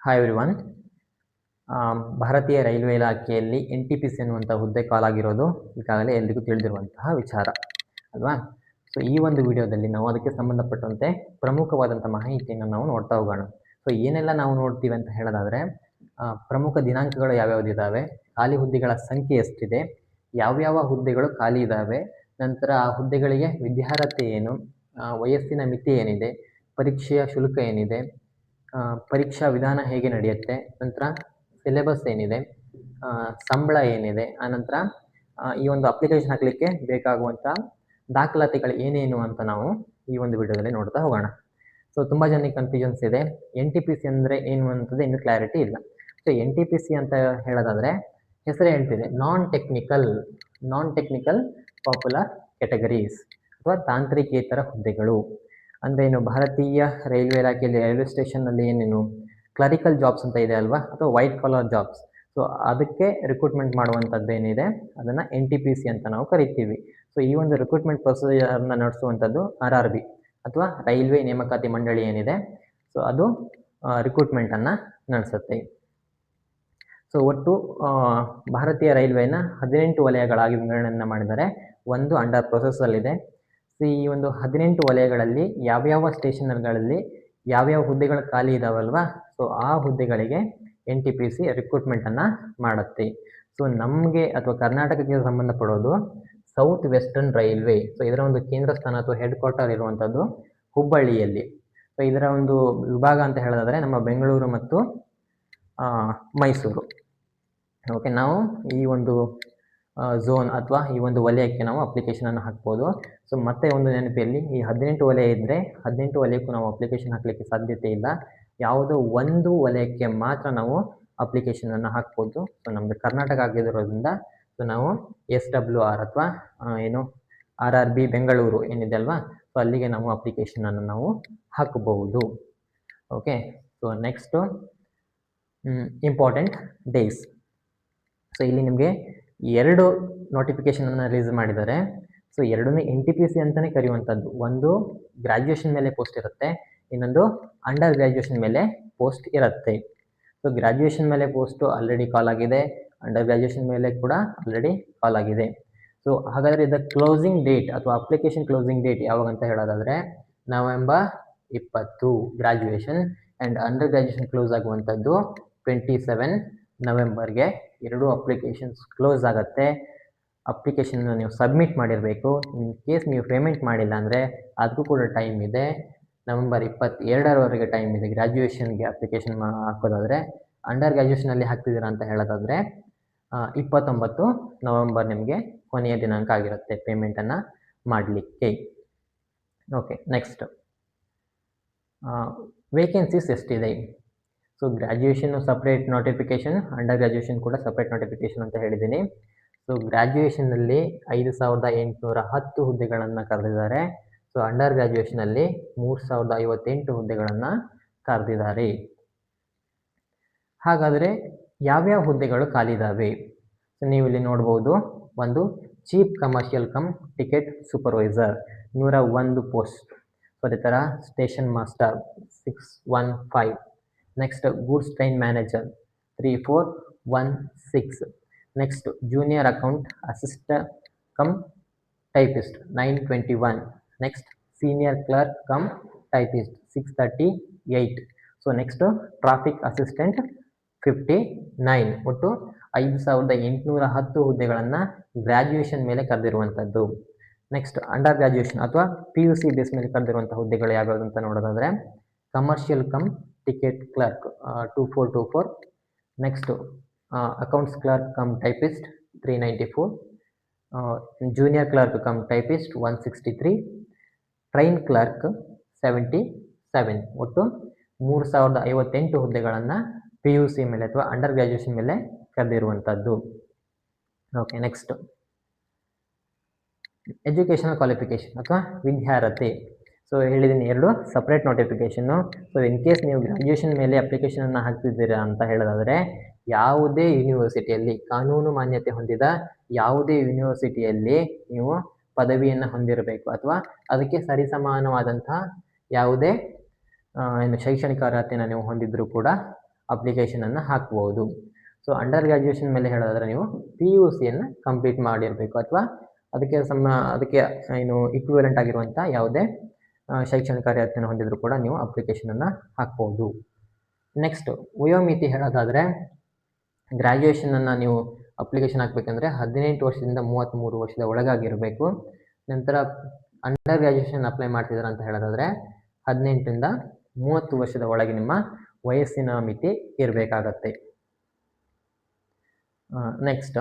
Hi everyone. ಭಾರತೀಯ railway ಇಲಾಖೆಯಲ್ಲಿ NTPC ಅನ್ನುವಂಥ ಹುದ್ದೆ ಕಾಲಾಗಿರೋದು ಈಗಾಗಲೇ ಎಲ್ರಿಗೂ ತಿಳಿದಿರುವಂತಹ ವಿಚಾರ ಅಲ್ವಾ. ಸೊ ಈ ಒಂದು ವಿಡಿಯೋದಲ್ಲಿ ನಾವು ಅದಕ್ಕೆ ಸಂಬಂಧಪಟ್ಟಂತೆ ಪ್ರಮುಖವಾದಂಥ ಮಾಹಿತಿಯನ್ನು ನಾವು ನೋಡ್ತಾ ಹೋಗೋಣ. ಸೊ ಏನೆಲ್ಲ ನಾವು ನೋಡ್ತೀವಿ ಅಂತ ಹೇಳೋದಾದರೆ, ಪ್ರಮುಖ ದಿನಾಂಕಗಳು ಯಾವ್ಯಾವುದಿದ್ದಾವೆ, ಖಾಲಿ ಹುದ್ದೆಗಳ ಸಂಖ್ಯೆ ಎಷ್ಟಿದೆ, ಯಾವ್ಯಾವ ಹುದ್ದೆಗಳು ಖಾಲಿ ಇದ್ದಾವೆ, ನಂತರ ಆ ಹುದ್ದೆಗಳಿಗೆ ವಿದ್ಯಾರ್ಹತೆ ಏನು, ವಯಸ್ಸಿನ ಮಿತಿ ಏನಿದೆ, ಪರೀಕ್ಷೆಯ ಶುಲ್ಕ ಏನಿದೆ, ಪರೀಕ್ಷಾ ವಿಧಾನ ಹೇಗೆ ನಡೆಯುತ್ತೆ, ನಂತರ ಸಿಲೆಬಸ್ ಏನಿದೆ, ಸಂಬಳ ಏನಿದೆ, ಆನಂತರ ಈ ಒಂದು ಅಪ್ಲಿಕೇಶನ್ ಹಾಕಲಿಕ್ಕೆ ಬೇಕಾಗುವಂಥ ದಾಖಲಾತಿಗಳು ಏನೇನು ಅಂತ ನಾವು ಈ ಒಂದು ವಿಡಿಯೋದಲ್ಲಿ ನೋಡ್ತಾ ಹೋಗೋಣ. ಸೊ ತುಂಬ ಜನಕ್ಕೆ ಕನ್ಫ್ಯೂಷನ್ಸ್ ಇದೆ. NTPC ಅಂದರೆ ಏನು ಅಂತದ್ದು ಇನ್ನೂ ಕ್ಲಾರಿಟಿ ಇಲ್ಲ. ಸೊ NTPC ಅಂತ ಹೇಳೋದಾದರೆ ಹೆಸರೇ ಹೇಳ್ತಿದೆ, ನಾನ್ ಟೆಕ್ನಿಕಲ್ ಪಾಪ್ಯುಲರ್ ಕ್ಯಾಟಗರೀಸ್ ಅಥವಾ ತಾಂತ್ರಿಕೇತರ ಹುದ್ದೆಗಳು. ಅಂದರೆ ಏನು, ಭಾರತೀಯ ರೈಲ್ವೆ ಇಲಾಖೆಯಲ್ಲಿ ರೈಲ್ವೆ ಸ್ಟೇಷನ್ನಲ್ಲಿ ಏನೇನು ಕ್ಲರಿಕಲ್ ಜಾಬ್ಸ್ ಅಂತ ಇದೆ ಅಲ್ವಾ, ಅಥವಾ ವೈಟ್ ಕಾಲರ್ ಜಾಬ್ಸ್. ಸೊ ಅದಕ್ಕೆ ರಿಕ್ರೂಟ್ಮೆಂಟ್ ಮಾಡುವಂಥದ್ದು ಏನಿದೆ ಅದನ್ನು NTPC ಅಂತ ನಾವು ಕರಿತೀವಿ. ಸೊ ಈ ಒಂದು ರಿಕ್ರೂಟ್ಮೆಂಟ್ ಪ್ರೊಸೀಜರ್ನ ನಡೆಸುವಂಥದ್ದು RRB ಅಥವಾ ರೈಲ್ವೆ ನೇಮಕಾತಿ ಮಂಡಳಿ ಏನಿದೆ, ಸೊ ಅದು ರಿಕ್ರೂಟ್ಮೆಂಟನ್ನು ನಡೆಸುತ್ತೆ. ಸೊ ಒಟ್ಟು ಭಾರತೀಯ ರೈಲ್ವೆನ 18 ವಲಯಗಳಾಗಿ ವಿಂಗಡಣೆಯನ್ನು ಮಾಡಿದ್ದಾರೆ. ಒಂದು ಅಂಡರ್ ಪ್ರೊಸೆಸ್ಸಲ್ಲಿದೆ. ಸೊ ಈ ಒಂದು 18 ವಲಯಗಳಲ್ಲಿ ಯಾವ್ಯಾವ ಸ್ಟೇಷನ್ಗಳಲ್ಲಿ ಯಾವ್ಯಾವ ಹುದ್ದೆಗಳು ಖಾಲಿ ಇದಾವಲ್ವಾ, ಸೊ ಆ ಹುದ್ದೆಗಳಿಗೆ NTPC ರಿಕ್ರೂಟ್ಮೆಂಟನ್ನು ಮಾಡುತ್ತೆ. ಸೊ ನಮಗೆ ಅಥವಾ ಕರ್ನಾಟಕಕ್ಕೆ ಸಂಬಂಧಪಡೋದು ಸೌತ್ ವೆಸ್ಟರ್ನ್ ರೈಲ್ವೆ. ಸೊ ಇದರ ಒಂದು ಕೇಂದ್ರ ಸ್ಥಾನ ಅಥವಾ ಹೆಡ್ ಕ್ವಾರ್ಟರ್ ಇರುವಂಥದ್ದು ಹುಬ್ಬಳ್ಳಿಯಲ್ಲಿ. ಸೊ ಇದರ ಒಂದು ವಿಭಾಗ ಅಂತ ಹೇಳೋದಾದರೆ ನಮ್ಮ ಬೆಂಗಳೂರು ಮತ್ತು ಮೈಸೂರು. ಓಕೆ, ನಾವು ಈ ಒಂದು ಝೋನ್ ಅಥವಾ ಈ ಒಂದು ವಲಯಕ್ಕೆ ನಾವು ಅಪ್ಲಿಕೇಶನನ್ನು ಹಾಕ್ಬೋದು. ಸೊ ಮತ್ತೆ ಒಂದು ನೆನಪಿರಲಿ, ಈ 18 ವಲಯ ಇದ್ದರೆ 18 ವಲಯಕ್ಕೂ ನಾವು ಅಪ್ಲಿಕೇಶನ್ ಹಾಕಲಿಕ್ಕೆ ಸಾಧ್ಯತೆ ಇಲ್ಲ. ಯಾವುದೋ ಒಂದು ವಲಯಕ್ಕೆ ಮಾತ್ರ ನಾವು ಅಪ್ಲಿಕೇಶನನ್ನು ಹಾಕ್ಬೋದು. ಸೊ ನಮ್ಮದು ಕರ್ನಾಟಕ ಆಗಿರೋದ್ರಿಂದ ಸೊ ನಾವು SWR ಅಥವಾ ಏನು RRB ಬೆಂಗಳೂರು ಏನಿದೆ ಅಲ್ವಾ, ಸೊ ಅಲ್ಲಿಗೆ ನಾವು ಅಪ್ಲಿಕೇಶನನ್ನು ನಾವು ಹಾಕಬಹುದು. Okay, so next important days. So ಇಲ್ಲಿ ನಿಮಗೆ 2 ನೋಟಿಫಿಕೇಶನನ್ನು ರಿಲೀಸ್ ಮಾಡಿದ್ದಾರೆ. ಸೊ ಎರಡನೇ NTPC ಅಂತಲೇ ಕರೆಯುವಂಥದ್ದು. ಒಂದು ಗ್ರ್ಯಾಜುಯೇಷನ್ ಮೇಲೆ ಪೋಸ್ಟ್ ಇರುತ್ತೆ, ಇನ್ನೊಂದು ಅಂಡರ್ ಗ್ರ್ಯಾಜುಯೇಷನ್ ಮೇಲೆ ಪೋಸ್ಟ್ ಇರುತ್ತೆ. ಸೊ ಗ್ರ್ಯಾಜುಯೇಷನ್ ಮೇಲೆ ಪೋಸ್ಟು ಆಲ್ರೆಡಿ ಕಾಲ್ ಆಗಿದೆ, ಅಂಡರ್ ಗ್ರ್ಯಾಜುಯೇಷನ್ ಮೇಲೆ ಕೂಡ ಆಲ್ರೆಡಿ ಕಾಲ್ ಆಗಿದೆ. ಸೊ ಹಾಗಾದರೆ ಇದರ ಕ್ಲೋಸಿಂಗ್ ಡೇಟ್ ಅಥವಾ ಅಪ್ಲಿಕೇಶನ್ ಕ್ಲೋಸಿಂಗ್ ಡೇಟ್ ಯಾವಾಗ ಅಂತ ಹೇಳೋದಾದರೆ November 20 graduation, and under graduation close ಆಗುವಂಥದ್ದು 27 ನವೆಂಬರ್ಗೆ. 2 ಅಪ್ಲಿಕೇಶನ್ಸ್ ಕ್ಲೋಸ್ ಆಗುತ್ತೆ. ಅಪ್ಲಿಕೇಶನ್ನ ನೀವು ಸಬ್ಮಿಟ್ ಮಾಡಿರಬೇಕು. ಇನ್ ಕೇಸ್ ನೀವು ಪೇಮೆಂಟ್ ಮಾಡಿಲ್ಲ ಅಂದರೆ ಅದಕ್ಕೂ ಕೂಡ ಟೈಮ್ ಇದೆ. November 22 ಟೈಮ್ ಇದೆ ಗ್ರ್ಯಾಜುಯೇಷನ್ಗೆ ಅಪ್ಲಿಕೇಶನ್ ಹಾಕೋದಾದರೆ. ಅಂಡರ್ ಗ್ರ್ಯಾಜುಯೇಷನಲ್ಲಿ ಹಾಕ್ತಿದ್ದೀರಾ ಅಂತ ಹೇಳೋದಾದರೆ 29 ನವೆಂಬರ್ ನಿಮಗೆ ಕೊನೆಯ ದಿನಾಂಕ ಆಗಿರುತ್ತೆ ಪೇಮೆಂಟನ್ನು ಮಾಡಲಿಕ್ಕೆ. ಓಕೆ, ನೆಕ್ಸ್ಟ್ ವೇಕೆನ್ಸೀಸ್ ಎಷ್ಟಿದೆ. ಸೊ ಗ್ರ್ಯಾಜುಯೇಷನ್ನು ಸಪ್ರೇಟ್ ನೋಟಿಫಿಕೇಷನ್, ಅಂಡರ್ ಗ್ರ್ಯಾಜುಯೇಷನ್ ಕೂಡ ಸಪ್ರೇಟ್ ನೋಟಿಫಿಕೇಷನ್ ಅಂತ ಹೇಳಿದ್ದೀನಿ. ಸೊ ಗ್ರ್ಯಾಜುಯೇಷನ್ನಲ್ಲಿ 5810 ಹುದ್ದೆಗಳನ್ನು ಕರೆದಿದ್ದಾರೆ. ಸೊ ಅಂಡರ್ ಗ್ರ್ಯಾಜುಯೇಷನಲ್ಲಿ 3058 ಹುದ್ದೆಗಳನ್ನು ಕರೆದಿದ್ದಾರೆ. ಹಾಗಾದರೆ ಯಾವ್ಯಾವ ಹುದ್ದೆಗಳು ಖಾಲಿ ಇದ್ದಾವೆ? ಸೊ ನೀವು ಇಲ್ಲಿ ನೋಡ್ಬೋದು, ಒಂದು chief commercial come ticket supervisor 101 post. So ಅದೇ ಥರ station master 615. Next goods train manager 3416. Next junior account assistant come typist 921. Next senior clerk come typist 638. So next traffic assistant 59. ಒಟ್ಟು 5810 ಹುದ್ದೆಗಳನ್ನು ಗ್ರ್ಯಾಜುಯೇಷನ್ ಮೇಲೆ ಕರೆದಿರುವಂಥದ್ದು. ನೆಕ್ಸ್ಟ್ ಅಂಡರ್ ಗ್ರ್ಯಾಜುಯೇಷನ್ ಅಥವಾ PUC base ಮೇಲೆ ಕರೆದಿರುವಂಥ ಹುದ್ದೆಗಳು ಯಾವ್ಯಾವುದು ಅಂತ ನೋಡೋದಾದರೆ commercial come ticket clerk 2424. Next accounts clerk come typist 394. Junior clerk come typist 163. Train clerk 77. ಒಟ್ಟು 3058 ಹುದ್ದೆಗಳನ್ನು PUC ಮೇಲೆ ಅಥವಾ ಅಂಡರ್ ಗ್ರ್ಯಾಜುಯೇಷನ್ ಮೇಲೆ ಕರೆದಿರುವಂಥದ್ದು. ಓಕೆ, ನೆಕ್ಸ್ಟ್ ಎಜುಕೇಷನಲ್ ಕ್ವಾಲಿಫಿಕೇಷನ್ ಅಥವಾ ವಿದ್ಯಾರ್ಹತೆ. ಸೊ ಹೇಳಿದ್ದೀನಿ 2 separate notification. So in case ನೀವು ಗ್ರ್ಯಾಜುಯೇಷನ್ ಮೇಲೆ ಅಪ್ಲಿಕೇಶನನ್ನು ಹಾಕ್ತಿದ್ದೀರಾ ಅಂತ ಹೇಳೋದಾದರೆ ಯಾವುದೇ ಯೂನಿವರ್ಸಿಟಿಯಲ್ಲಿ ಕಾನೂನು ಮಾನ್ಯತೆ ಹೊಂದಿದ ಯಾವುದೇ ಯೂನಿವರ್ಸಿಟಿಯಲ್ಲಿ ನೀವು ಪದವಿಯನ್ನು ಹೊಂದಿರಬೇಕು ಅಥವಾ ಅದಕ್ಕೆ ಸರಿಸಮಾನವಾದಂಥ ಯಾವುದೇ ಏನು ಶೈಕ್ಷಣಿಕ ಅರ್ಹತೆಯನ್ನು ನೀವು ಹೊಂದಿದ್ರೂ ಕೂಡ ಅಪ್ಲಿಕೇಶನನ್ನು ಹಾಕ್ಬೋದು. ಸೊ ಅಂಡರ್ ಗ್ರ್ಯಾಜುಯೇಷನ್ ಮೇಲೆ ಹೇಳೋದಾದರೆ ನೀವು PUCಯನ್ನು ಕಂಪ್ಲೀಟ್ ಮಾಡಿರಬೇಕು, ಅಥವಾ ಅದಕ್ಕೆ ಏನು ಇಕ್ವಿವೆಲೆಂಟ್ ಆಗಿರುವಂಥ ಯಾವುದೇ ಶೈಕ್ಷಣಿಕ ಅರ್ಹತೆಯನ್ನು ಹೊಂದಿದ್ರು ಕೂಡ ನೀವು ಅಪ್ಲಿಕೇಶನನ್ನು ಹಾಕ್ಬೋದು. ನೆಕ್ಸ್ಟ್ ವಯೋಮಿತಿ ಹೇಳೋದಾದರೆ ಗ್ರ್ಯಾಜುಯೇಷನನ್ನು ನೀವು ಅಪ್ಲಿಕೇಶನ್ ಹಾಕಬೇಕಂದ್ರೆ 18 ವರ್ಷದಿಂದ 33 ವರ್ಷದ ಒಳಗಾಗಿರಬೇಕು. ನಂತರ ಅಂಡರ್ ಗ್ರ್ಯಾಜುಯೇಷನ್ ಅಪ್ಲೈ ಮಾಡ್ತಿದ್ದಾರೆ ಅಂತ ಹೇಳೋದಾದರೆ 18ರಿಂದ 30 ವರ್ಷದ ಒಳಗೆ ನಿಮ್ಮ ವಯಸ್ಸಿನ ಮಿತಿ ಇರಬೇಕಾಗತ್ತೆ. ನೆಕ್ಸ್ಟ್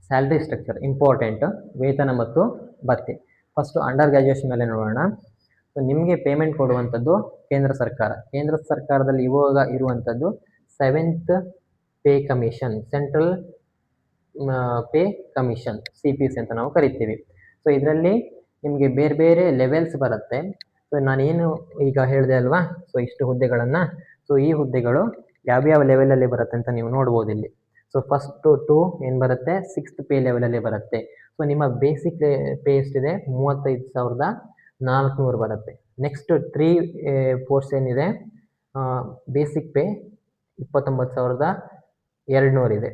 ಸ್ಯಾಲ್ರಿ ಸ್ಟ್ರಕ್ಚರ್ ಇಂಪಾರ್ಟೆಂಟ್, ವೇತನ ಮತ್ತು ಭತ್ಯೆ. ಫಸ್ಟು ಅಂಡರ್ ಗ್ರ್ಯಾಜುಯೇಷನ್ ಮೇಲೆ ನೋಡೋಣ. ಸೊ ನಿಮಗೆ ಪೇಮೆಂಟ್ ಕೊಡುವಂಥದ್ದು ಕೇಂದ್ರ ಸರ್ಕಾರದಲ್ಲಿ ಇವಾಗ ಇರುವಂಥದ್ದು 7th pay commission, central pay commission, CPC ಅಂತ ನಾವು ಕರಿತೀವಿ. ಸೊ ಇದರಲ್ಲಿ ನಿಮಗೆ ಬೇರೆ ಬೇರೆ ಲೆವೆಲ್ಸ್ ಬರುತ್ತೆ. ಸೊ ನಾನೇನು ಈಗ ಹೇಳಿದೆ ಅಲ್ವಾ, ಸೊ ಇಷ್ಟು ಹುದ್ದೆಗಳನ್ನು, ಸೊ ಈ ಹುದ್ದೆಗಳು ಯಾವ್ಯಾವ ಲೆವೆಲಲ್ಲಿ ಬರುತ್ತೆ ಅಂತ ನೀವು ನೋಡ್ಬೋದು ಇಲ್ಲಿ. ಸೊ ಫಸ್ಟು 2 ಏನು ಬರುತ್ತೆ, 6th ಪೇ ಲೆವೆಲಲ್ಲಿ ಬರುತ್ತೆ. ಸೊ ನಿಮ್ಮ ಬೇಸಿಕ್ ಪೇ ಎಷ್ಟಿದೆ, 35,400 ಬರುತ್ತೆ. ನೆಕ್ಸ್ಟ್ 3 4 ಏನಿದೆ, ಬೇಸಿಕ್ ಪೇ 29,200 ಇದೆ.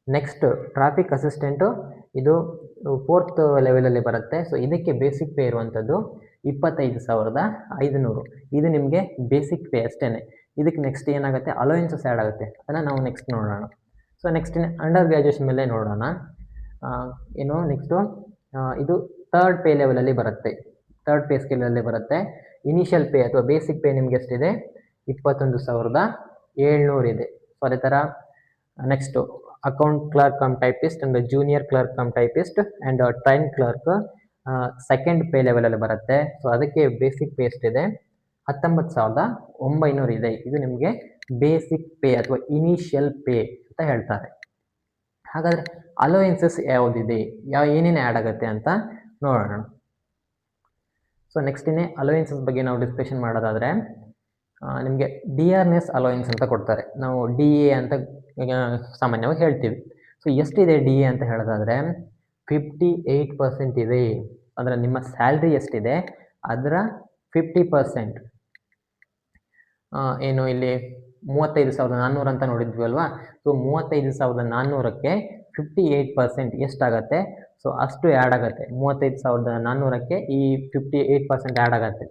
ನೆಕ್ಸ್ಟ್ ಟ್ರಾಫಿಕ್ ಅಸಿಸ್ಟೆಂಟು, ಇದು 4th ಲೆವೆಲಲ್ಲಿ ಬರುತ್ತೆ. ಸೊ ಇದಕ್ಕೆ ಬೇಸಿಕ್ ಪೇ ಇರುವಂಥದ್ದು 25,500. ಇದು ನಿಮಗೆ ಬೇಸಿಕ್ ಪೇ ಅಷ್ಟೇ. ಇದಕ್ಕೆ ನೆಕ್ಸ್ಟ್ ಏನಾಗುತ್ತೆ, ಅಲೋಯೆನ್ಸಸ್ ಆ್ಯಡ್ ಆಗುತ್ತೆ, ಅದನ್ನು ನಾವು ನೆಕ್ಸ್ಟ್ ನೋಡೋಣ. ಸೊ ನೆಕ್ಸ್ಟ್ ಅಂಡರ್ ಗ್ರ್ಯಾಜುಯೇಷನ್ ಮೇಲೆ ನೋಡೋಣ. ನೆಕ್ಸ್ಟು ಇದು 3rd ಪೇ ಲೆವೆಲಲ್ಲಿ ಬರುತ್ತೆ, 3rd ಪೇ ಸ್ಕೇಲಲ್ಲಿ ಬರುತ್ತೆ. ಇನಿಷಿಯಲ್ ಪೇ ಅಥವಾ ಬೇಸಿಕ್ ಪೇ ನಿಮಗೆ ಎಷ್ಟಿದೆ, 21,700 ಇದೆ. ಸೊ ಅದೇ ಥರ next account clerk come typist and junior clerk come typist and train clerk 2nd pay ಲೆವೆಲಲ್ಲಿ ಬರುತ್ತೆ. ಸೊ ಅದಕ್ಕೆ ಬೇಸಿಕ್ ಪೇ ಎಷ್ಟಿದೆ, 19,900 ಇದೆ. ಇದು ನಿಮಗೆ ಬೇಸಿಕ್ ಪೇ ಅಥವಾ ಇನಿಷಿಯಲ್ ಪೇ ಅಂತ ಹೇಳ್ತಾರೆ. ಹಾಗಾದರೆ ಅಲೋಯೆನ್ಸಸ್ ಯಾವುದಿದೆ, ಏನೇನು ಆ್ಯಡ್ ಆಗುತ್ತೆ ಅಂತ ನೋಡೋಣ. ಸೊ ನೆಕ್ಸ್ಟ್ ಅಲೋಯೆನ್ಸಸ್ ಬಗ್ಗೆ ನಾವು ಡಿಸ್ಕಷನ್ ಮಾಡೋದಾದರೆ ನಿಮಗೆ DRNS ಅಲೋಯೆನ್ಸ್ ಅಂತ ಕೊಡ್ತಾರೆ. ನಾವು DA ಅಂತ ಸಾಮಾನ್ಯವಾಗಿ ಹೇಳ್ತೀವಿ. ಸೊ ಎಷ್ಟಿದೆ DA ಅಂತ ಹೇಳೋದಾದರೆ 58% ಇದೆ. ಅಂದರೆ ನಿಮ್ಮ ಸ್ಯಾಲ್ರಿ ಎಷ್ಟಿದೆ ಅದರ 50%. ಏನು ಇಲ್ಲಿ 35,400 ಅಂತ ನೋಡಿದ್ವಿ ಅಲ್ವಾ. ಸೊ 35,400ಕ್ಕೆ 58% ಎಷ್ಟಾಗತ್ತೆ, ಸೊ ಅಷ್ಟು ಆ್ಯಡ್ ಆಗುತ್ತೆ. 35,400ಕ್ಕೆ ಈ 58% ಆ್ಯಡ್ ಆಗುತ್ತೆ.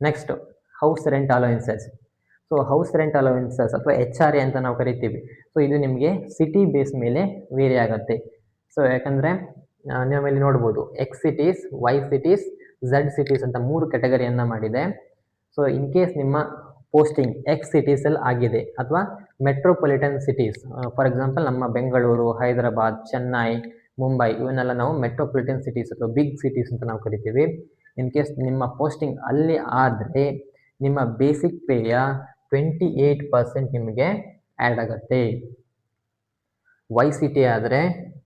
Next house rent allowances. So house rent allowances ಅಥವಾ HRA ಅಂತ ನಾವು ಕರಿತೀವಿ. ಸೊ ಇದು ನಿಮಗೆ ಸಿಟಿ ಬೇಸ್ ಮೇಲೆ ವೇರಿ ಆಗುತ್ತೆ. ಸೊ ಯಾಕಂದರೆ ನೀವಿಲ್ಲಿ ನೋಡ್ಬೋದು X cities, Y cities, Z cities ಅಂತ 3 ಕ್ಯಾಟಗರಿಯನ್ನು ಮಾಡಿದೆ. ಸೊ ಇನ್ ಕೇಸ್ ನಿಮ್ಮ ಪೋಸ್ಟಿಂಗ್ X ಸಿಟೀಸಲ್ಲಿ ಆಗಿದೆ ಅಥವಾ ಮೆಟ್ರೋಪಾಲಿಟನ್ ಸಿಟೀಸ್, ಫಾರ್ ಎಕ್ಸಾಂಪಲ್ ನಮ್ಮ ಬೆಂಗಳೂರು, ಹೈದರಾಬಾದ್, ಚೆನ್ನೈ, ಮುಂಬೈ ಇವನ್ನೆಲ್ಲ ನಾವು ಮೆಟ್ರೋಪಾಲಿಟನ್ ಸಿಟೀಸ್ ಅಥವಾ ಬಿಗ್ ಸಿಟೀಸ್ ಅಂತ ನಾವು ಕರಿತೀವಿ. ಇನ್ ಕೇಸ್ ನಿಮ್ಮ ಪೋಸ್ಟಿಂಗ್ ಅಲ್ಲಿ ಆದರೆ ನಿಮ್ಮ ಬೇಸಿಕ್ ಪೇಯ 28% ನಿಮಗೆ ಆ್ಯಡ್ ಆಗುತ್ತೆ. Y ಸಿಟಿ ಆದರೆ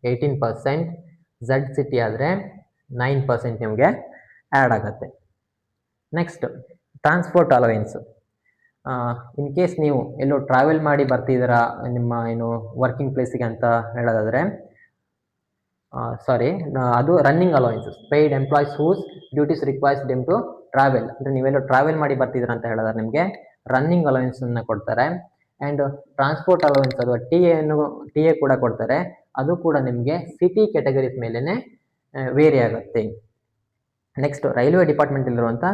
18%, Z ಸಿಟಿ ಆದರೆ 9% ನಿಮಗೆ ಆ್ಯಡ್ ಆಗುತ್ತೆ. Next transport allowance. ಇನ್ ಕೇಸ್ ನೀವು ಎಲ್ಲೋ ಟ್ರಾವೆಲ್ ಮಾಡಿ ಬರ್ತಿದ್ದೀರಾ ನಿಮ್ಮ ವರ್ಕಿಂಗ್ ಪ್ಲೇಸಿಗೆ ಅಂತ ಹೇಳೋದಾದರೆ, ಅದು running allowances, paid employees whose duties requires them to travel. ಅಂದರೆ ನೀವೆಲ್ಲೋ ಟ್ರಾವೆಲ್ ಮಾಡಿ ಬರ್ತಿದ್ದೀರಾ ಅಂತ ಹೇಳಿದ್ರೆ ನಿಮಗೆ ರನ್ನಿಂಗ್ ಅಲೋಯೆನ್ಸನ್ನು ಕೊಡ್ತಾರೆ. ಆ್ಯಂಡ್ ಟ್ರಾನ್ಸ್ಪೋರ್ಟ್ ಅಲೋಯೆನ್ಸ್ ಅಥವಾ TA ಕೂಡ ಕೊಡ್ತಾರೆ. ಅದು ಕೂಡ ನಿಮಗೆ ಸಿಟಿ ಕ್ಯಾಟಗರೀಸ್ ಮೇಲೇ ವೇರಿ ಆಗುತ್ತೆ. ನೆಕ್ಸ್ಟ್ ರೈಲ್ವೆ ಡಿಪಾರ್ಟ್ಮೆಂಟಲ್ಲಿರುವಂಥ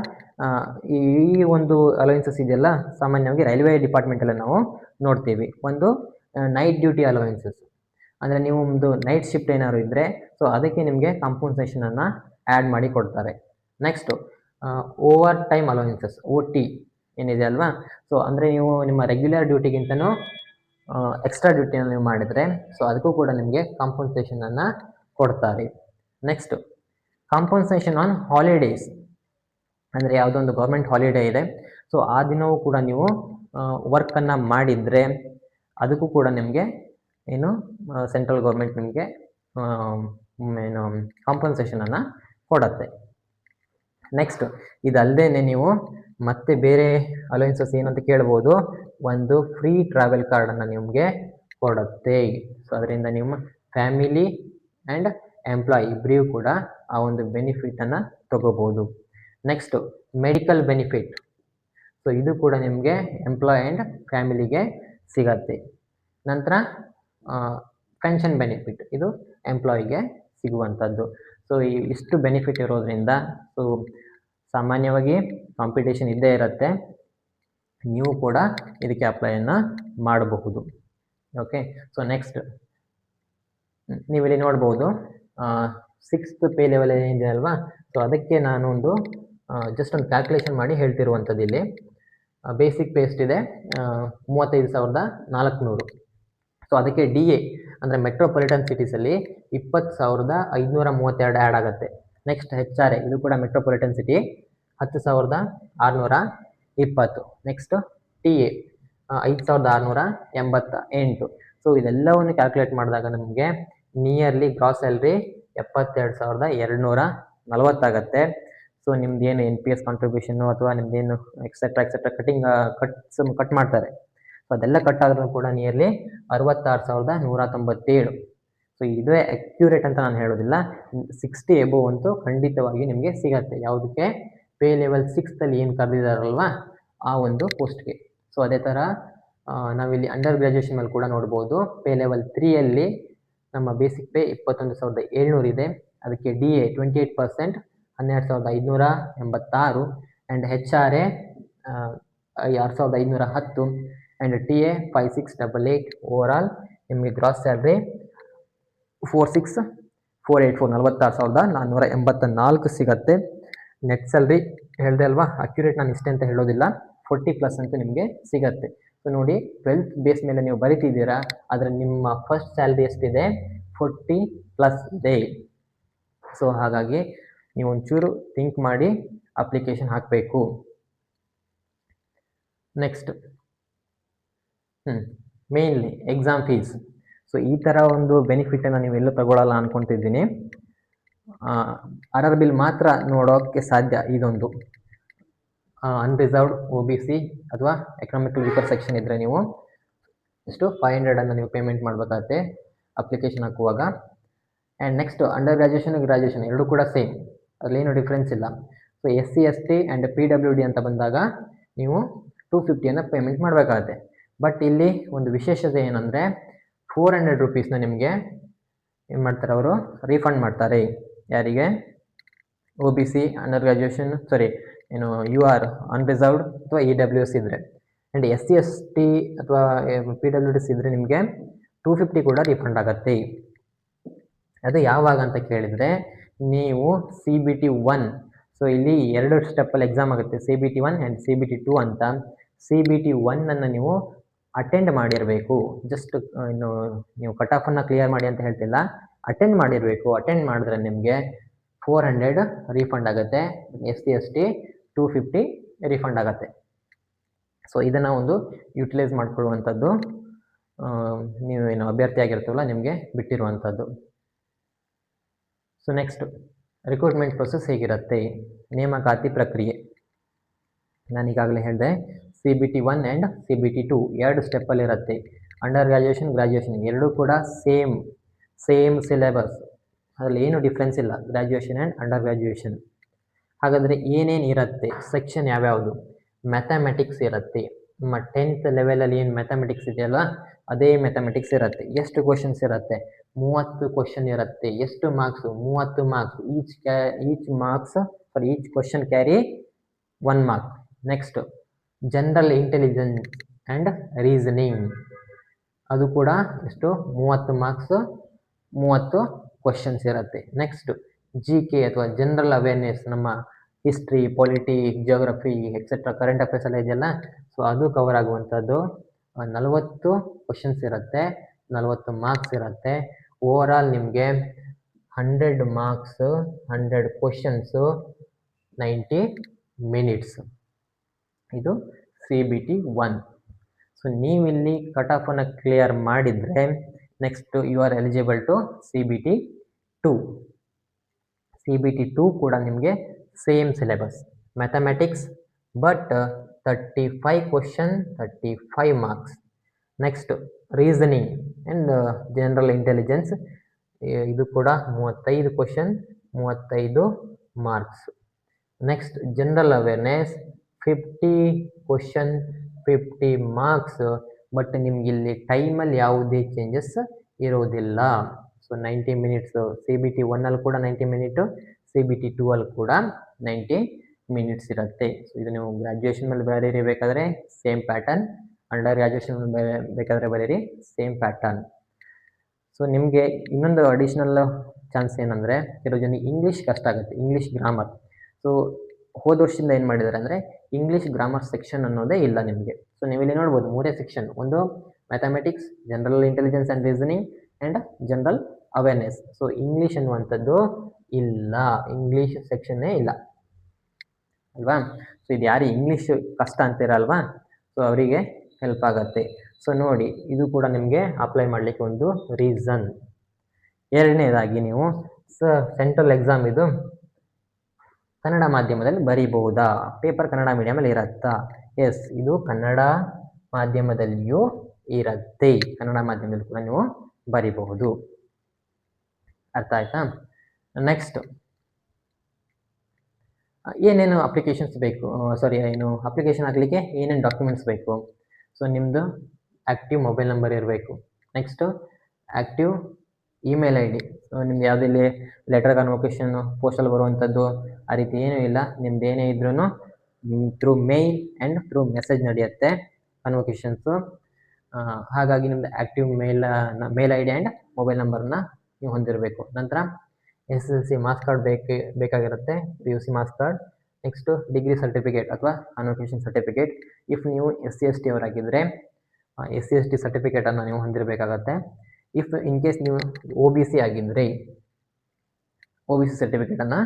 ಈ ಒಂದು ಅಲೋಯೆನ್ಸಸ್ ಇದೆಯಲ್ಲ, ಸಾಮಾನ್ಯವಾಗಿ ರೈಲ್ವೆ ಡಿಪಾರ್ಟ್ಮೆಂಟಲ್ಲಿ ನಾವು ನೋಡ್ತೀವಿ. ಒಂದು ನೈಟ್ ಡ್ಯೂಟಿ ಅಲೋಯೆನ್ಸಸ್, ಅಂದರೆ ನೀವು ಒಂದು ನೈಟ್ ಶಿಫ್ಟ್ ಏನಾದ್ರು ಇದ್ದರೆ ಸೊ ಅದಕ್ಕೆ ನಿಮಗೆ ಕಾಂಪನ್ಸೇಷನನ್ನು ಆ್ಯಡ್ ಮಾಡಿ ಕೊಡ್ತಾರೆ. Next over time allowances, OT ಏನಿದೆ ಅಲ್ವಾ. ಸೊ ಅಂದರೆ ನೀವು ನಿಮ್ಮ ರೆಗ್ಯುಲರ್ ಡ್ಯೂಟಿಗಿಂತನೂ ಎಕ್ಸ್ಟ್ರಾ ಡ್ಯೂಟಿಯನ್ನು ನೀವು ಮಾಡಿದರೆ ಸೊ ಅದಕ್ಕೂ ಕೂಡ ನಿಮಗೆ ಕಾಂಪನ್ಸೇಷನನ್ನು ಕೊಡ್ತಾರೆ. ನೆಕ್ಸ್ಟು ಕಾಂಪನ್ಸೇಷನ್ ಆನ್ ಹಾಲಿಡೇಸ್, ಅಂದರೆ ಯಾವುದೋ ಒಂದು ಗೌರ್ಮೆಂಟ್ ಹಾಲಿಡೇ ಇದೆ, ಸೊ ಆ ದಿನವೂ ಕೂಡ ನೀವು ವರ್ಕನ್ನು ಮಾಡಿದರೆ ಅದಕ್ಕೂ ಕೂಡ ನಿಮಗೆ ಸೆಂಟ್ರಲ್ ಗೌರ್ಮೆಂಟ್ ನಿಮಗೆ ಕಾಂಪನ್ಸೇಷನನ್ನು ಕೊಡುತ್ತೆ. ನೆಕ್ಸ್ಟ್ ಇದಲ್ಲದೆ ನೀವು ಮತ್ತೆ ಬೇರೆ ಅಲೋಯೆನ್ಸಸ್ ಏನಂತ ಕೇಳ್ಬೋದು, ಒಂದು ಫ್ರೀ ಟ್ರಾವೆಲ್ ಕಾರ್ಡನ್ನು ನಿಮಗೆ ಕೊಡುತ್ತೆ. ಸೊ ಅದರಿಂದ ನಿಮ್ಮ ಫ್ಯಾಮಿಲಿ ಆ್ಯಂಡ್ ಎಂಪ್ಲಾಯಿ ಇಬ್ಬರಿಗೂ ಕೂಡ ಆ ಒಂದು ಬೆನಿಫಿಟನ್ನು ತಗೋಬೋದು. Next medical benefit. ಸೊ ಇದು ಕೂಡ ನಿಮಗೆ ಎಂಪ್ಲಾಯ್ ಆ್ಯಂಡ್ ಫ್ಯಾಮಿಲಿಗೆ ಸಿಗತ್ತೆ. ನಂತರ ಪೆನ್ಷನ್ ಬೆನಿಫಿಟ್, ಇದು ಎಂಪ್ಲಾಯಿಗೆ ಸಿಗುವಂಥದ್ದು. ಸೊ ಇಷ್ಟು ಬೆನಿಫಿಟ್ ಇರೋದ್ರಿಂದ ಸೊ ಸಾಮಾನ್ಯವಾಗಿ ಕಾಂಪಿಟೇಷನ್ ಇದ್ದೇ ಇರುತ್ತೆ, ನೀವು ಕೂಡ ಇದಕ್ಕೆ ಅಪ್ಲೈಯನ್ನು ಮಾಡಬಹುದು. ಓಕೆ, ಸೊ ನೆಕ್ಸ್ಟ್ ನೀವಿಲ್ಲಿ ನೋಡ್ಬೋದು 6th ಪೇ ಲೆವೆಲ್ ಏನಿದೆ ಅಲ್ವಾ, ಸೊ ಅದಕ್ಕೆ ನಾನು ಜಸ್ಟ್ ಒಂದು ಕ್ಯಾಲ್ಕುಲೇಷನ್ ಮಾಡಿ ಹೇಳ್ತಿರುವಂಥದ್ದು. ಇಲ್ಲಿ ಬೇಸಿಕ್ ಪೇ ಎಷ್ಟಿದೆ, 35,400. ಸೊ ಅದಕ್ಕೆ DA ಅಂದರೆ ಮೆಟ್ರೋಪಾಲಿಟನ್ ಸಿಟೀಸಲ್ಲಿ 20,532 ಆ್ಯಡ್ ಆಗುತ್ತೆ. ನೆಕ್ಸ್ಟ್ HRA, ಇದು ಕೂಡ metropolitan city, 10,620. Next TA 5,688. So ಇದೆಲ್ಲವನ್ನು ಕ್ಯಾಲ್ಕುಲೇಟ್ ಮಾಡಿದಾಗ ನಮಗೆ ನಿಯರ್ಲಿ ಗ್ರಾಸ್ ಸ್ಯಾಲ್ರಿ 72,240 ಆಗುತ್ತೆ. ಸೊ ನಿಮ್ದೇನು NPS ಕಾಂಟ್ರಿಬ್ಯೂಷನ್ನು ಅಥವಾ ನಿಮ್ದೇನು ಎಕ್ಸೆಟ್ರಾ ಕಟ್ ಮಾಡ್ತಾರೆ, ಸೊ ಅದೆಲ್ಲ ಕಟ್ ಆದ್ರೂ ಕೂಡ ನಿಯರ್ಲಿ 66,197. ಸೊ ಇದೇ ಅಕ್ಯುರೇಟ್ ಅಂತ ನಾನು ಹೇಳೋದಿಲ್ಲ, 60 ಎಬೋವ್ ಅಂತೂ ಖಂಡಿತವಾಗಿ ನಿಮಗೆ ಸಿಗತ್ತೆ. ಯಾವುದಕ್ಕೆ, ಪೇ ಲೆವೆಲ್ 6ಲ್ಲಿ ಏನು ಕರೆದಿದ್ದಾರಲ್ವ ಆ ಒಂದು ಪೋಸ್ಟ್ಗೆ. ಸೊ ಅದೇ ಥರ ನಾವಿಲ್ಲಿ ಅಂಡರ್ ಗ್ರ್ಯಾಜುಯೇಷನ್ ಮೇಲೆ ಕೂಡ ನೋಡ್ಬೋದು. ಪೇ ಲೆವೆಲ್ 3ಯಲ್ಲಿ ನಮ್ಮ ಬೇಸಿಕ್ ಪೇ 21,700 ಇದೆ. ಅದಕ್ಕೆ DA 28%, 12,586. And HRA 6,510. And TA 5,688. Overall ನಿಮಗೆ ಗ್ರಾಸ್ ಸ್ಯಾಲ್ರಿ 46,484, 46,484 ಸಿಗುತ್ತೆ. ನೆಟ್ ಸ್ಯಾಲ್ರಿ ಹೇಳಿದೆ ಅಲ್ವಾ, ಅಕ್ಯುರೇಟ್ ನಾನು ಇಷ್ಟೇ ಅಂತ ಹೇಳೋದಿಲ್ಲ, 40+ ಅಂತೂ ನಿಮಗೆ ಸಿಗತ್ತೆ. ಸೊ ನೋಡಿ, 12th ಬೇಸ್ ಮೇಲೆ ನೀವು ಬರೀತಿದ್ದೀರಾ, ಆದರೆ ನಿಮ್ಮ ಫಸ್ಟ್ ಸ್ಯಾಲ್ರಿ ಎಷ್ಟಿದೆ, 40+ ಇದೆ. ಸೊ ಹಾಗಾಗಿ ನೀವು ಒಂಚೂರು ಥಿಂಕ್ ಮಾಡಿ ಅಪ್ಲಿಕೇಶನ್ ಹಾಕಬೇಕು. Next mainly exam fees. So ಈ ಥರ ಒಂದು ಬೆನಿಫಿಟನ್ನು ನೀವೆಲ್ಲೂ ತಗೊಳ್ಳಲ್ಲ ಅಂದ್ಕೊತಿದ್ದೀನಿ. RRBಲ್ ಮಾತ್ರ ನೋಡೋಕ್ಕೆ ಸಾಧ್ಯ ಇದೊಂದು. ಅನ್ರಿಸರ್ವ್ಡ್ OBC ಅಥವಾ ಎಕನಾಮಿಕಲ್ ವೀಕರ್ ಸೆಕ್ಷನ್ ಇದ್ದರೆ ನೀವು 500 ನೀವು ಪೇಮೆಂಟ್ ಮಾಡಬೇಕಾಗುತ್ತೆ ಅಪ್ಲಿಕೇಶನ್ ಹಾಕುವಾಗ. ಆ್ಯಂಡ್ ನೆಕ್ಸ್ಟ್ ಅಂಡರ್ ಗ್ರ್ಯಾಜುಯೇಷನ್ ಎರಡೂ ಕೂಡ ಸೇಮ್, ಅದರಲ್ಲೇನು ಡಿಫ್ರೆನ್ಸ್ ಇಲ್ಲ. So SC ST and PWD ಅಂತ ಬಂದಾಗ ನೀವು 250 ಪೇಮೆಂಟ್ ಮಾಡಬೇಕಾಗತ್ತೆ. ಬಟ್ ಇಲ್ಲಿ ಒಂದು ವಿಶೇಷತೆ ಏನಂದರೆ 400 ರೂಪೀಸ್ನ ನಿಮಗೆ ಏನು ಮಾಡ್ತಾರೆ, ಅವರು ರೀಫಂಡ್ ಮಾಡ್ತಾರೆ. ಯಾರಿಗೆ, OBC ಅಂಡರ್ ಗ್ರ್ಯಾಜುಯೇಷನ್ ಏನು UR ಅನ್ರಿಸರ್ವ್ಡ್ ಅಥವಾ EWS ಇದ್ದರೆ. ಆ್ಯಂಡ್ SC ST ಅಥವಾ PWDs ಇದ್ದರೆ ನಿಮಗೆ 250 ಕೂಡ ರೀಫಂಡ್ ಆಗುತ್ತೆ. ಅದು ಯಾವಾಗ ಅಂತ ಕೇಳಿದರೆ, ನೀವು CBT 1, ಸೊ ಇಲ್ಲಿ 2 ಸ್ಟೆಪ್ಪಲ್ಲಿ ಎಕ್ಸಾಮ್ ಆಗುತ್ತೆ, CBT 1 ಆ್ಯಂಡ್ CBT 2 ಅಂತ. CBT 1 ನೀವು ಅಟೆಂಡ್ ಮಾಡಿರಬೇಕು. ಜಸ್ಟ್ ಇನ್ನು ನೀವು ಕಟ್ ಆಫನ್ನು ಕ್ಲಿಯರ್ ಮಾಡಿ ಅಂತ ಹೇಳ್ತಿಲ್ಲ, ಅಟೆಂಡ್ ಮಾಡಿರಬೇಕು. ಅಟೆಂಡ್ ಮಾಡಿದ್ರೆ ನಿಮಗೆ 400 ರೀಫಂಡ್ ಆಗುತ್ತೆ. SC ST 250 ರೀಫಂಡ್ ಆಗುತ್ತೆ. ಸೊ ಇದನ್ನು ಒಂದು ಯುಟಿಲೈಸ್ ಮಾಡಿಕೊಳ್ಳುವಂಥದ್ದು ನೀವೇನು ಅಭ್ಯರ್ಥಿ ಆಗಿರ್ತೀವಲ್ಲ ನಿಮಗೆ ಬಿಟ್ಟಿರುವಂಥದ್ದು. ಸೊ ನೆಕ್ಸ್ಟ್ ರಿಕ್ರೂಟ್ಮೆಂಟ್ ಪ್ರೊಸೆಸ್ ಹೇಗಿರುತ್ತೆ, ನೇಮಕಾತಿ ಪ್ರಕ್ರಿಯೆ. ನಾನೀಗಾಗಲೇ ಹೇಳಿದೆ, CBT 1 ಆ್ಯಂಡ್ CBT 2 2 ಸ್ಟೆಪ್ಪಲ್ಲಿರುತ್ತೆ. ಅಂಡರ್ ಗ್ರ್ಯಾಜುಯೇಷನ್ ಎರಡೂ ಕೂಡ ಸೇಮ್ ಸಿಲೆಬಸ್, ಅದರಲ್ಲಿ ಏನು ಡಿಫ್ರೆನ್ಸ್ ಇಲ್ಲ, ಗ್ರ್ಯಾಜುಯೇಷನ್ ಆ್ಯಂಡ್ ಅಂಡರ್ ಗ್ರ್ಯಾಜುಯೇಷನ್. ಹಾಗಾದರೆ ಏನೇನು ಇರುತ್ತೆ, ಸೆಕ್ಷನ್ ಯಾವ್ಯಾವುದು? ಮ್ಯಾಥಮೆಟಿಕ್ಸ್ ಇರುತ್ತೆ. ನಿಮ್ಮ 10th ಲೆವೆಲಲ್ಲಿ ಏನು ಮ್ಯಾಥಮೆಟಿಕ್ಸ್ ಇದೆಯಲ್ಲ ಅದೇ ಮ್ಯಾಥಮೆಟಿಕ್ಸ್ ಇರುತ್ತೆ. ಎಷ್ಟು ಕ್ವಶನ್ಸ್ ಇರುತ್ತೆ? 30 ಕ್ವಶನ್ ಇರುತ್ತೆ. ಎಷ್ಟು marks? 30 marks. Each question carry 1 mark. Next general intelligence and reasoning, ಅದು ಕೂಡ ಎಷ್ಟು? 30 ಮಾರ್ಕ್ಸ್, 30 ಕ್ವಶನ್ಸ್ ಇರುತ್ತೆ. ನೆಕ್ಸ್ಟ್ GK ಅಥವಾ ಜನರಲ್ ಅವೇರ್ನೆಸ್, ನಮ್ಮ history, polity, geography etcetera current affairs ಎಲ್ಲ ಇದೆಯಲ್ಲ, ಸೊ ಅದು ಕವರ್ ಆಗುವಂಥದ್ದು. 40 ಕ್ವಶನ್ಸ್ ಇರುತ್ತೆ, 40 ಮಾರ್ಕ್ಸ್ ಇರುತ್ತೆ. ಓವರಾಲ್ ನಿಮಗೆ 100 ಮಾರ್ಕ್ಸು, 100 ಕ್ವಶನ್ಸು, 90 ಮಿನಿಟ್ಸ್. ಇದು CBT 1. ಸೊ ನೀವಿಲ್ಲಿ ಕಟ್ ಆಫನ್ನು ಕ್ಲಿಯರ್ ಮಾಡಿದರೆ next you are eligible to CBT 2. CBT 2 ಕೂಡ ನಿಮಗೆ same syllabus, mathematics, but 35 question, 35 marks. Next reasoning and general intelligence, ಇದು ಕೂಡ 35 question, 35 marks. Next general awareness 50 question 50 marks. But ನಿಮ್ಗೆ ಇಲ್ಲಿ ಟೈಮಲ್ಲಿ ಯಾವುದೇ ಚೇಂಜಸ್ ಇರೋದಿಲ್ಲ. ಸೊ 90 ಮಿನಿಟ್ಸ್ CBT 1 ಅಲ್ಲಿ ಕೂಡ 90 ಮಿನಿಟ್, CBT 2 ಅಲ್ಲಿ ಕೂಡ 90 ಮಿನಿಟ್ಸ್ ಇರುತ್ತೆ. ಸೊ ಇದು ನೀವು ಗ್ರಾಜ್ಯುಯೇಷನ್ ಮೇಲೆ ಬರೀರಿ ಬೇಕಾದರೆ ಸೇಮ್ ಪ್ಯಾಟರ್ನ್, ಅಂಡರ್ ಗ್ರಾಜ್ಯುಯೇಷನ್ ಬೇಕಾದರೆ ಬರೀರಿ ಸೇಮ್ ಪ್ಯಾಟರ್ನ್. ಸೊ ನಿಮಗೆ ಇನ್ನೊಂದು ಅಡಿಷ್ನಲ್ ಚಾನ್ಸ್ ಏನಂದರೆ, ಕೆಲವು ಜನ ಇಂಗ್ಲೀಷ್ ಕಷ್ಟ ಆಗುತ್ತೆ, ಇಂಗ್ಲೀಷ್ ಗ್ರಾಮರ್. ಸೊ ಹೋದ ವರ್ಷದಿಂದ ಏನು ಮಾಡಿದ್ದಾರೆ ಅಂದರೆ ಇಂಗ್ಲೀಷ್ ಗ್ರಾಮರ್ ಸೆಕ್ಷನ್ ಅನ್ನೋದೇ ಇಲ್ಲ ನಿಮಗೆ. ಸೊ ನೀವು ಇಲ್ಲಿ ನೋಡ್ಬೋದು 3 ಸೆಕ್ಷನ್, ಒಂದು mathematics, general intelligence and reasoning and general awareness. So English ಅನ್ನುವಂಥದ್ದು ಇಲ್ಲ, ಇಂಗ್ಲೀಷ್ ಸೆಕ್ಷನ್ನೇ ಇಲ್ಲ ಅಲ್ವಾ. ಸೊ ಇದು ಯಾರು ಇಂಗ್ಲೀಷ್ ಕಷ್ಟ ಅಂತೀರಲ್ವಾ, ಸೊ ಅವರಿಗೆ ಹೆಲ್ಪ್ ಆಗುತ್ತೆ. ಸೊ ನೋಡಿ, ಇದು ಕೂಡ ನಿಮಗೆ ಅಪ್ಲೈ ಮಾಡಲಿಕ್ಕೆ ಒಂದು ರೀಸನ್. ಎರಡನೇದಾಗಿ ನೀವು ಸೆಂಟ್ರಲ್ ಎಕ್ಸಾಮ್ ಇದು ಕನ್ನಡ ಮಾಧ್ಯಮದಲ್ಲಿ ಬರೀಬಹುದಾ, ಪೇಪರ್ ಕನ್ನಡ ಮೀಡಿಯಮಲ್ಲಿ ಇರುತ್ತಾ? ಎಸ್, ಇದು ಕನ್ನಡ ಮಾಧ್ಯಮದಲ್ಲಿಯೂ ಇರುತ್ತೆ, ಕನ್ನಡ ಮಾಧ್ಯಮದಲ್ಲಿ ಕೂಡ ನೀವು ಬರೀಬಹುದು. ಅರ್ಥ ಆಯ್ತಾ? ನೆಕ್ಸ್ಟ್, ಏನೇನು ಅಪ್ಲಿಕೇಶನ್ಸ್ ಬೇಕು, ಅಪ್ಲಿಕೇಶನ್ ಹಾಕಲಿಕ್ಕೆ ಏನೇನು ಡಾಕ್ಯುಮೆಂಟ್ಸ್ ಬೇಕು? ಸೊ ನಿಮ್ಮದು ಆ್ಯಕ್ಟಿವ್ ಮೊಬೈಲ್ ನಂಬರ್ ಇರಬೇಕು. Next active email ID. So ನಿಮ್ದು ಯಾವುದಿಲ್ಲಿ ಲೆಟರ್ ಕನ್ವೊಕೇಶನ್ ಪೋಸ್ಟಲ್ಲಿ ಬರುವಂಥದ್ದು ಆ ರೀತಿ ಏನೂ ಇಲ್ಲ. ನಿಮ್ದು ಏನೇ ಇದ್ರೂ through mail and through message ನಡೆಯುತ್ತೆ ಕನ್ವೊಕೇಶನ್ಸು. ಹಾಗಾಗಿ ನಿಮ್ಮದು active mail ID and mobile ನಂಬರ್ನ ನೀವು ಹೊಂದಿರಬೇಕು. ನಂತರ SSLC ಮಾರ್ಕ್ಸ್ ಕಾರ್ಡ್ ಬೇಕಾಗಿರುತ್ತೆ, PUC marks card. Next degree certificate ಅಥವಾ ಕನ್ವೊಕೇಶನ್ ಸರ್ಟಿಫಿಕೇಟ್. ಇಫ್ ನೀವು SC/ST ಅವರಾಗಿದ್ದರೆ SC/ST ಸರ್ಟಿಫಿಕೇಟನ್ನು ನೀವು ಹೊಂದಿರಬೇಕಾಗತ್ತೆ. ಇಫ್ ಇನ್ ಕೇಸ್ ನೀವು OBC ಆಗಿದ್ದರೆ OBC ಸರ್ಟಿಫಿಕೇಟನ್ನು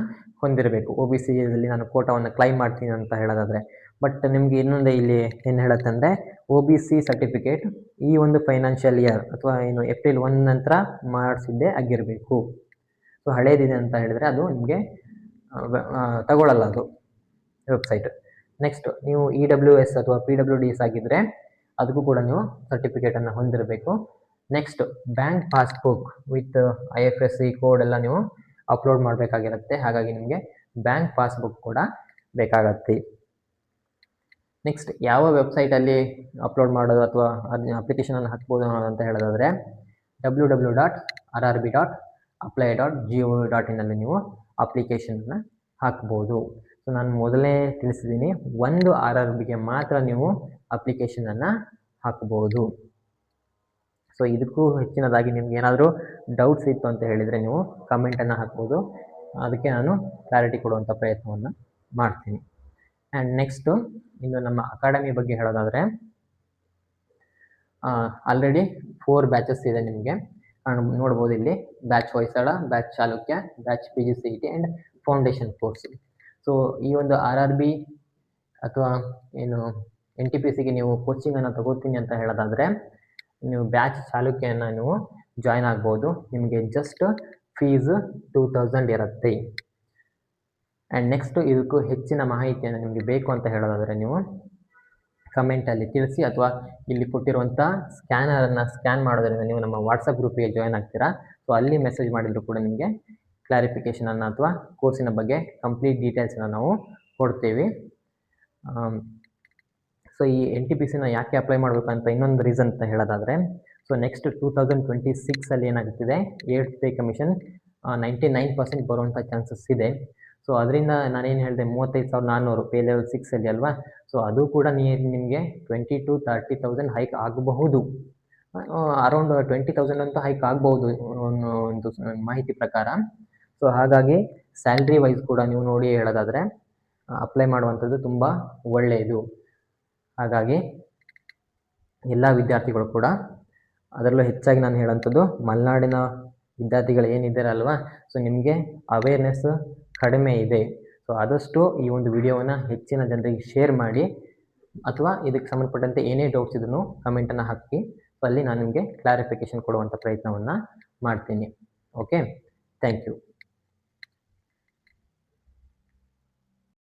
ಹೊಂದಿರಬೇಕು. OBCಯಲ್ಲಿ ನಾನು ಕೋಟಾವನ್ನು ಕ್ಲೈಮ್ ಮಾಡ್ತೀನಿ ಅಂತ ಹೇಳೋದಾದರೆ. ಬಟ್ ನಿಮಗೆ ಇನ್ನೊಂದು ಇಲ್ಲಿ ಏನು ಹೇಳುತ್ತೆ ಅಂದರೆ, OBC ಸರ್ಟಿಫಿಕೇಟ್ ಈ ಒಂದು ಫೈನಾನ್ಷಿಯಲ್ ಇಯರ್ ಅಥವಾ ಏನು ಏಪ್ರಿಲ್ 1 ನಂತರ ಮಾಡಿಸಿದ್ದೇ ಆಗಿರಬೇಕು. ಸೊ ಹಳೇದಿದೆ ಅಂತ ಹೇಳಿದರೆ ಅದು ನಿಮಗೆ ತಗೊಳ್ಳಲ್ಲ ಅದು ವೆಬ್ಸೈಟ್. ನೆಕ್ಸ್ಟ್, ನೀವು EWS ಅಥವಾ PWDS ಆಗಿದ್ದರೆ ಅದಕ್ಕೂ ಕೂಡ ನೀವು ಸರ್ಟಿಫಿಕೇಟನ್ನು ಹೊಂದಿರಬೇಕು. Next, bank passbook with IFSC code ಎಲ್ಲ ನೀವು ಅಪ್ಲೋಡ್ ಮಾಡಬೇಕಾಗಿರುತ್ತೆ. ಹಾಗಾಗಿ ನಿಮಗೆ ಬ್ಯಾಂಕ್ ಪಾಸ್ಬುಕ್ ಕೂಡ ಬೇಕಾಗತ್ತೆ. ನೆಕ್ಸ್ಟ್, ಯಾವ ವೆಬ್ಸೈಟಲ್ಲಿ ಅಪ್ಲೋಡ್ ಮಾಡೋದು ಅಥವಾ ಅದನ್ನ ಅಪ್ಲಿಕೇಶನನ್ನು ಹಾಕ್ಬೋದು ಅಂತ ಹೇಳೋದಾದರೆ www.rrb.apply.gov.in ಅಲ್ಲಿ ನೀವು ಅಪ್ಲಿಕೇಶನ್ನ ಹಾಕ್ಬೋದು. ಸೊ ನಾನು ಮೊದಲೇ ತಿಳಿಸಿದ್ದೀನಿ, ಒಂದು RRBಗೆ ಮಾತ್ರ ನೀವು ಅಪ್ಲಿಕೇಶನನ್ನು ಹಾಕ್ಬೋದು. ಸೊ ಇದಕ್ಕೂ ಹೆಚ್ಚಿನದಾಗಿ ನಿಮ್ಗೆ ಏನಾದರೂ ಡೌಟ್ಸ್ ಇತ್ತು ಅಂತ ಹೇಳಿದರೆ ನೀವು ಕಮೆಂಟನ್ನು ಹಾಕ್ಬೋದು, ಅದಕ್ಕೆ ನಾನು ಕ್ಲಾರಿಟಿ ಕೊಡುವಂಥ ಪ್ರಯತ್ನವನ್ನು ಮಾಡ್ತೀನಿ. ಆ್ಯಂಡ್ ನೆಕ್ಸ್ಟು, ಇನ್ನು ನಮ್ಮ ಅಕಾಡೆಮಿ ಬಗ್ಗೆ ಹೇಳೋದಾದರೆ ಆಲ್ರೆಡಿ 4 ಬ್ಯಾಚಸ್ ಇದೆ ನಿಮಗೆ ನೋಡ್ಬೋದು ಇಲ್ಲಿ. Batch Hoysala, batch Chalukya, batch PGCET and foundation course. So ಈ ಒಂದು RRB ಅಥವಾ ಏನು NTPCಗೆ ನೀವು ಕೋಚಿಂಗನ್ನು ತಗೋತೀನಿ ಅಂತ ಹೇಳೋದಾದರೆ ನೀವು ಬ್ಯಾಚ್ ಚಾಲುಕ್ಯನ ನೀವು ಜಾಯ್ನ್ ಆಗ್ಬೋದು. ನಿಮಗೆ ಜಸ್ಟ್ ಫೀಸ್ 2000 ಇರುತ್ತೆ. ಆ್ಯಂಡ್ ನೆಕ್ಸ್ಟು, ಇದಕ್ಕೂ ಹೆಚ್ಚಿನ ಮಾಹಿತಿಯನ್ನು ನಿಮಗೆ ಬೇಕು ಅಂತ ಹೇಳೋದಾದರೆ ನೀವು ಕಮೆಂಟಲ್ಲಿ ತಿಳಿಸಿ, ಅಥವಾ ಇಲ್ಲಿ ಕೊಟ್ಟಿರುವಂಥ ಸ್ಕ್ಯಾನರನ್ನು ಸ್ಕ್ಯಾನ್ ಮಾಡೋದ್ರಿಂದ ನೀವು ನಮ್ಮ ವಾಟ್ಸಪ್ ಗ್ರೂಪಿಗೆ ಜಾಯ್ನ್ ಆಗ್ತೀರಾ. ಸೊ ಅಲ್ಲಿ ಮೆಸೇಜ್ ಮಾಡಿದರೂ ಕೂಡ ನಿಮಗೆ ಕ್ಲಾರಿಫಿಕೇಷನನ್ನು ಅಥವಾ ಕೋರ್ಸಿನ ಬಗ್ಗೆ ಕಂಪ್ಲೀಟ್ ಡೀಟೇಲ್ಸನ್ನು ನಾವು ಕೊಡ್ತೀವಿ. ಸೊ ಈ NTPCನ ಯಾಕೆ ಅಪ್ಲೈ ಮಾಡಬೇಕು ಅಂತ ಇನ್ನೊಂದು ರೀಸನ್ ಅಂತ ಹೇಳೋದಾದರೆ, ಸೊ ನೆಕ್ಸ್ಟ್ 2026 ಏನಾಗ್ತಿದೆ, 8th ಪೇ ಕಮಿಷನ್ 99% ಬರುವಂಥ ಚಾನ್ಸಸ್ ಇದೆ. ಸೊ ಅದರಿಂದ ನಾನೇನು ಹೇಳಿದೆ, 35,400 ಪೇ ಲೆವೆಲ್ 6 ಅಲ್ವಾ. ಸೊ ಅದು ಕೂಡ ನಿಮಗೆ 20,000 to 30,000 ಹೈಕ್ ಆಗಬಹುದು. ಅರೌಂಡ್ 20,000 ಅಂತೂ ಹೈಕ್ ಆಗ್ಬೋದು ಒಂದು ಮಾಹಿತಿ ಪ್ರಕಾರ. ಸೊ ಹಾಗಾಗಿ ಸ್ಯಾಲ್ರಿ ವೈಸ್ ಕೂಡ ನೀವು ನೋಡಿ ಹೇಳೋದಾದರೆ ಅಪ್ಲೈ ಮಾಡುವಂಥದ್ದು ತುಂಬ ಒಳ್ಳೆಯದು. ಹಾಗಾಗಿ ಎಲ್ಲ ವಿದ್ಯಾರ್ಥಿಗಳು ಕೂಡ, ಅದರಲ್ಲೂ ಹೆಚ್ಚಾಗಿ ನಾನು ಹೇಳೋಂಥದ್ದು ಮಲೆನಾಡಿನ ವಿದ್ಯಾರ್ಥಿಗಳು ಏನಿದ್ದಾರಲ್ವ, ಸೊ ನಿಮಗೆ ಅವೇರ್ನೆಸ್ ಕಡಿಮೆ ಇದೆ. ಸೊ ಆದಷ್ಟು ಈ ಒಂದು ವಿಡಿಯೋವನ್ನು ಹೆಚ್ಚಿನ ಜನರಿಗೆ ಶೇರ್ ಮಾಡಿ, ಅಥವಾ ಇದಕ್ಕೆ ಸಂಬಂಧಪಟ್ಟಂತೆ ಏನೇ ಡೌಟ್ಸ್ ಇದ್ರೂ ಕಮೆಂಟನ್ನು ಹಾಕಿ. ಸೊ ಅಲ್ಲಿ ನಾನು ನಿಮಗೆ ಕ್ಲಾರಿಫಿಕೇಷನ್ ಕೊಡುವಂಥ ಪ್ರಯತ್ನವನ್ನು ಮಾಡ್ತೀನಿ. Okay, thank you.